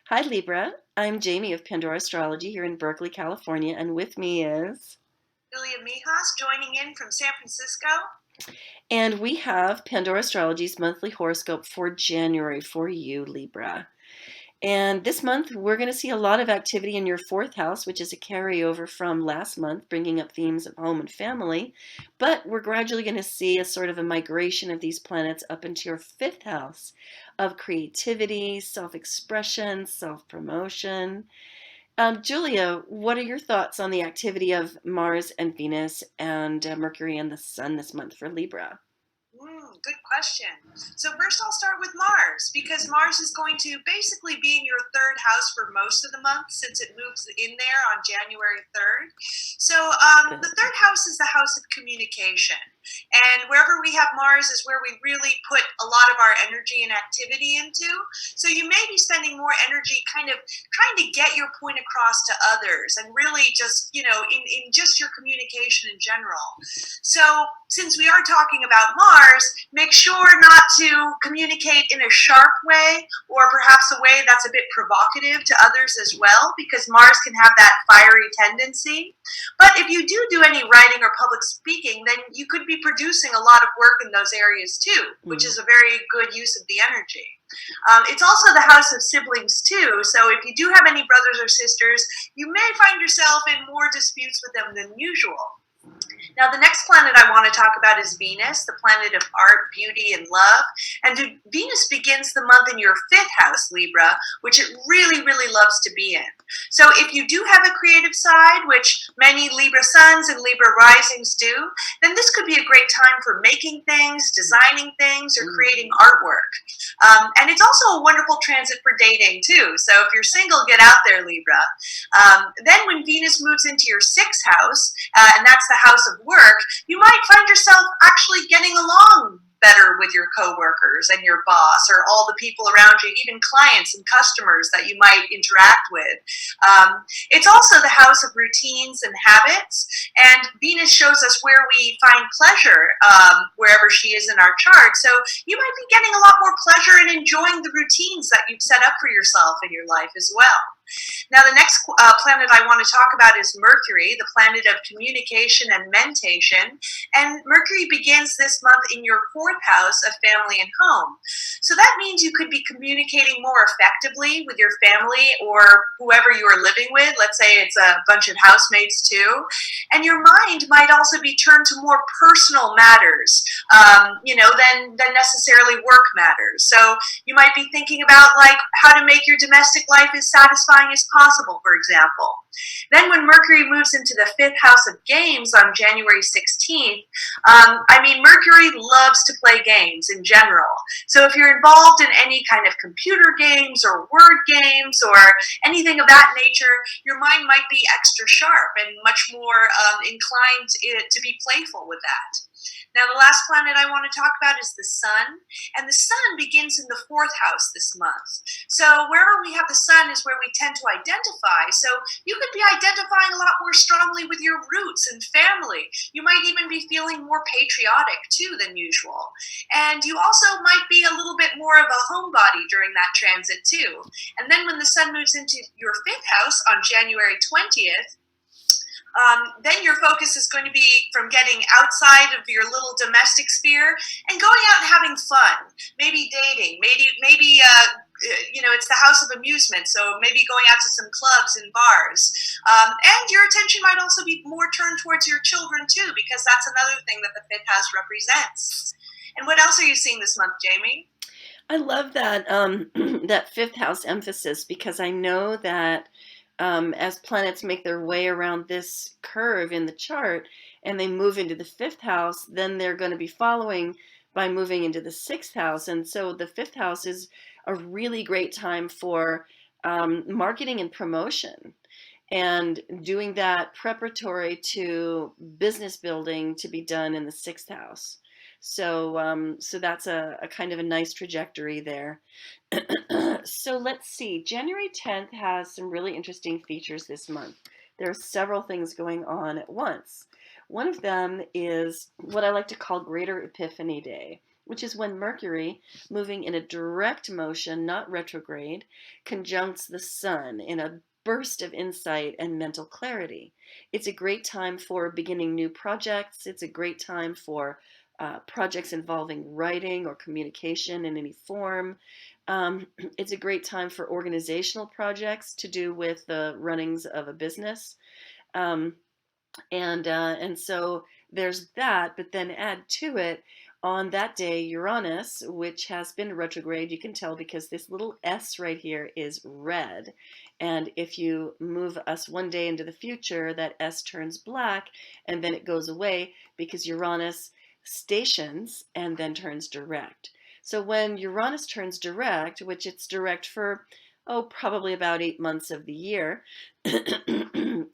Hi, Libra. I'm Jamie of Pandora Astrology here in Berkeley, California, and with me is. Julia Mijas joining in from San Francisco. And we have Pandora Astrology's monthly horoscope for January for you, Libra. And this month, we're going to see a lot of activity in your fourth house, which is a carryover from last month, bringing up themes of home and family. But we're gradually going to see a sort of a migration of these planets up into your fifth house of creativity, self expression, self promotion. Julia, what are your thoughts on the activity of Mars and Venus and Mercury and the Sun this month for Libra? Good question. So first I'll start with Mars because Mars is going to basically be in your third house for most of the month since it moves in there on January 3rd. So the Good. third house is the house of communication. And wherever we have Mars is where we really put a lot of our energy and activity into. So you may be spending more energy kind of trying to get your point across to others and really just, in just your communication in general. So, since we are talking about Mars, make sure not to communicate in a sharp way or perhaps a way that's a bit provocative to others as well, because Mars can have that fiery tendency. But if you do any writing or public speaking, then you could be producing a lot of work in those areas too, which Mm. is a very good use of the energy. It's also the house of siblings too, so if you do have any brothers or sisters, you may find yourself in more disputes with them than usual. Now, the next planet I want to talk about is Venus, the planet of art, beauty, and love. And Venus begins the month in your fifth house, Libra, which it really, really loves to be in. So, if you do have a creative side, which many Libra suns and Libra risings do, then this could be a great time for making things, designing things, or creating artwork. And it's also a wonderful transit for dating, too. So, if you're single, get out there, Libra. Then, when Venus moves into your sixth house, and that's the house of work, you might find yourself actually getting along better with your coworkers and your boss or all the people around you, even clients and customers that you might interact with. It's also the house of routines and habits, and Venus shows us where we find pleasure wherever she is in our chart. So you might be getting a lot more pleasure and enjoying the routines that you've set up for yourself in your life as well. Now, the next planet I want to talk about is Mercury, the planet of communication and mentation. And Mercury begins this month in your fourth house of family and home. So that means you could be communicating more effectively with your family or whoever you are living with. Let's say it's a bunch of housemates too. And your mind might also be turned to more personal matters, than necessarily work matters. So you might be thinking about like how to make your domestic life as satisfying as possible, for example. Then when Mercury moves into the fifth house of games on January 16th, Mercury loves to play games in general. So if you're involved in any kind of computer games or word games or anything of that nature, your mind might be extra sharp and much more inclined to be playful with that. Now, the last planet I want to talk about is the Sun, and the Sun begins in the fourth house this month. So, wherever we have the Sun is where we tend to identify. So, you could be identifying a lot more strongly with your roots and family. You might even be feeling more patriotic too than usual. And you also might be a little bit more of a homebody during that transit too. And then when the Sun moves into your fifth house on January 20th, then your focus is going to be from getting outside of your little domestic sphere and going out and having fun, maybe dating, maybe it's the house of amusement, so maybe going out to some clubs and bars. And your attention might also be more turned towards your children too, because that's another thing that the fifth house represents. And what else are you seeing this month, Jamie? I love that that fifth house emphasis because I know that as planets make their way around this curve in the chart and they move into the fifth house, then they're going to be following by moving into the sixth house. And so the fifth house is a really great time for marketing and promotion and doing that preparatory to business building to be done in the sixth house. So that's a kind of a nice trajectory there. So let's see. January 10th has some really interesting features this month. There are several things going on at once. One of them is what I like to call Greater Epiphany Day. which is when Mercury, moving in a direct motion, not retrograde, conjuncts the Sun in a burst of insight and mental clarity. It's a great time for beginning new projects. It's a great time for projects involving writing or communication in any form. It's a great time for organizational projects to do with the runnings of a business. Um, and so there's that, but then add to it on that day Uranus, which has been retrograde. You can tell because this little S right here is red, and if you move us one day into the future, that S turns black, and then it goes away because Uranus stations and then turns direct. So when Uranus turns direct, which it's direct for probably about 8 months of the year,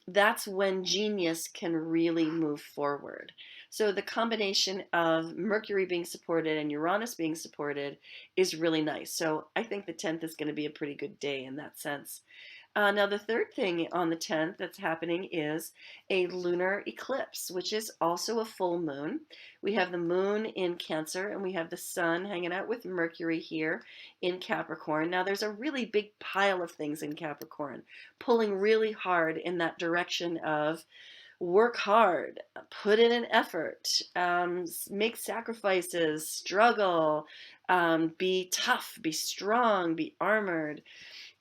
that's when genius can really move forward. So the combination of Mercury being supported and Uranus being supported is really nice. So I think the 10th is going to be a pretty good day in that sense. Now, the third thing on the 10th that's happening is a lunar eclipse, which is also a full moon. We have the moon in Cancer, and we have the sun hanging out with Mercury here in Capricorn. Now, there's a really big pile of things in Capricorn, pulling really hard in that direction of work hard, put in an effort, make sacrifices, struggle, be tough, be strong, be armored.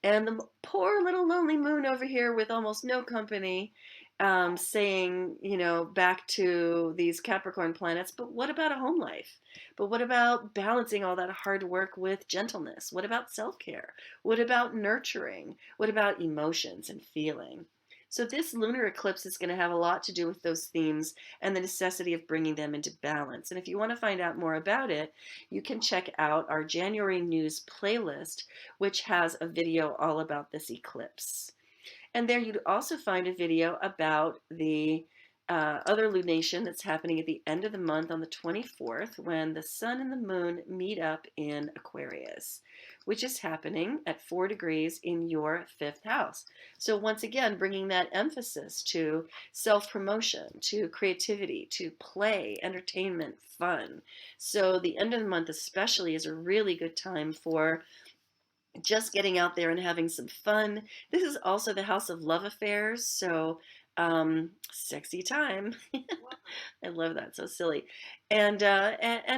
And the poor little lonely moon over here with almost no company, saying, back to these Capricorn planets, but what about a home life? But what about balancing all that hard work with gentleness? What about self care? What about nurturing? What about emotions and feeling? So, this lunar eclipse is going to have a lot to do with those themes and the necessity of bringing them into balance. And if you want to find out more about it, you can check out our January news playlist, which has a video all about this eclipse. And there you'd also find a video about the other lunation that's happening at the end of the month on the 24th when the sun and the moon meet up in Aquarius, which is happening at 4 degrees in your fifth house. So once again, bringing that emphasis to self-promotion, to creativity, to play, entertainment, fun. So the end of the month especially is a really good time for just getting out there and having some fun. This is also the house of love affairs, so sexy time. I love that, so silly. And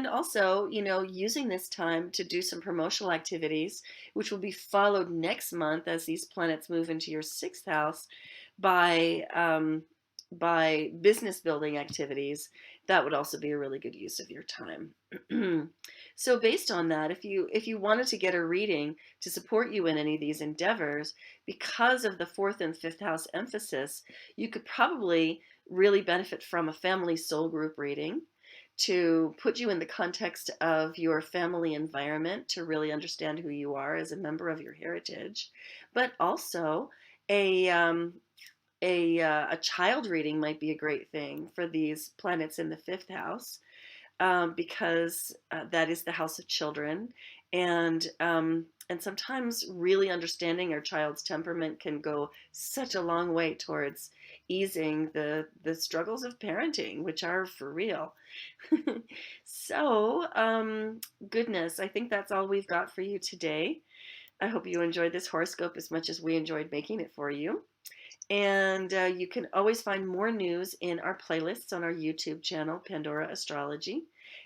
also, using this time to do some promotional activities, which will be followed next month as these planets move into your sixth house by business building activities. That would also be a really good use of your time. So based on that, if you wanted to get a reading to support you in any of these endeavors, because of the fourth and fifth house emphasis, you could probably really benefit from a family soul group reading to put you in the context of your family environment to really understand who you are as a member of your heritage, but also a child reading might be a great thing for these planets in the fifth house, because that is the house of children, and sometimes really understanding our child's temperament can go such a long way towards easing the struggles of parenting, which are for real. So, goodness, I think that's all we've got for you today. I hope you enjoyed this horoscope as much as we enjoyed making it for you. And you can always find more news in our playlists on our YouTube channel, Pandora Astrology.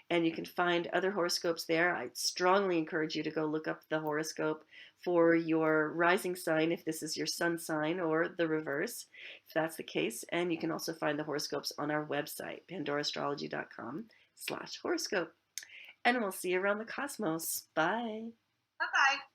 And you can find other horoscopes there. I strongly encourage you to go look up the horoscope for your rising sign, if this is your sun sign, or the reverse, if that's the case. And you can also find the horoscopes on our website, pandoraastrology.com/horoscope. And we'll see you around the cosmos. Bye. Bye bye.